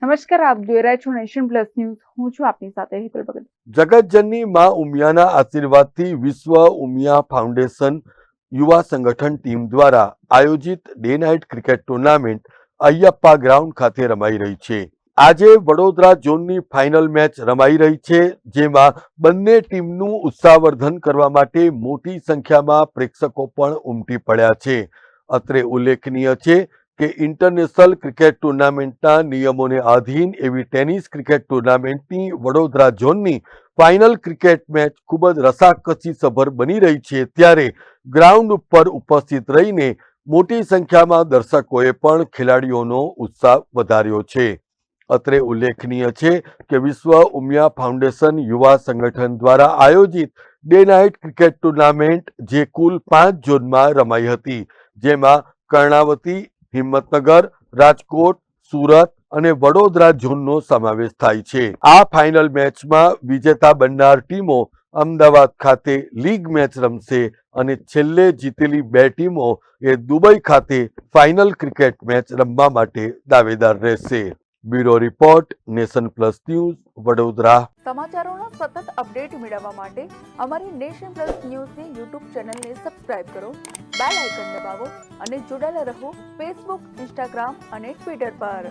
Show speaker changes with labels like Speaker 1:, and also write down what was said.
Speaker 1: નમસ્કાર, આપ જોઈ રહ્યા છો નેશન પ્લસ ન્યૂઝ. હું છું આપની સાથે હેતલ ભગત.
Speaker 2: જગતજનની માં ઉમિયાના આશીર્વાદથી વિશ્વ ઉમિયા ફાઉન્ડેશન યુવા સંગઠન ટીમ દ્વારા આયોજિત day night cricket tournament Ayyappa ground ખાતે રમાઈ રહી છે. આજે વડોદરા ઝોનની ફાઇનલ મેચ રમાઈ રહી છે, જેમાં બંને ટીમનું ઉત્સાહવર્ધન કરવા માટે મોટી સંખ્યામાં પ્રેક્ષકો પણ ઉમટી પડ્યા છે. અત્રે ઉલ્લેખનીય છે કે ઇન્ટરનેશનલ ક્રિકેટ ટુર્નામેન્ટના નિયમોને આધીન એવી ટેનિસ ક્રિકેટ ટુર્નામેન્ટની વડોદરા ઝોનની ફાઇનલ ક્રિકેટ મેચ ખૂબ જ રસાકસીસભર બની રહી છે. ત્યારે ગ્રાઉન્ડ ઉપર ઉપસ્થિત રહીને મોટી સંખ્યામાં દર્શકોએ પણ ખેલાડીઓનો ઉત્સાહ વધાર્યો છે. અત્રે ઉલ્લેખનીય છે કે વિશ્વ ઉમિયા ફાઉન્ડેશન યુવા સંગઠન દ્વારા આયોજિત ડે નાઇટ ક્રિકેટ ટુર્નામેન્ટ જે કુલ 5 ઝોનમાં રમાઈ હતી, જેમાં કર્ણાવતી, હિંમતનગર, રાજકોટ, સુરત અને વડોદરા ઝોનનો સમાવેશ થાય છે. આ ફાઇનલ મેચમાં વિજેતા બનનાર ટીમો અમદાવાદ ખાતે લીગ મેચ રમશે અને છેલ્લે જીતેલી 2 ટીમો એ દુબઈ ખાતે ફાઇનલ ક્રિકેટ મેચ રમવા માટે દાવેદાર રહેશે. Bureau report, nation plus news, Vadodara.
Speaker 1: સમાચારોના સતત અપડેટ મેળવવા માટે અમારી નેશન પ્લસ ન્યૂઝની યુટ્યુબ ચેનલને સબસ્ક્રાઇબ કરો, બેલ આઇકન દબાવો અને જોડાયેલા રહો ફેસબુક, ઇન્સ્ટાગ્રામ અને ટ્વિટર પર.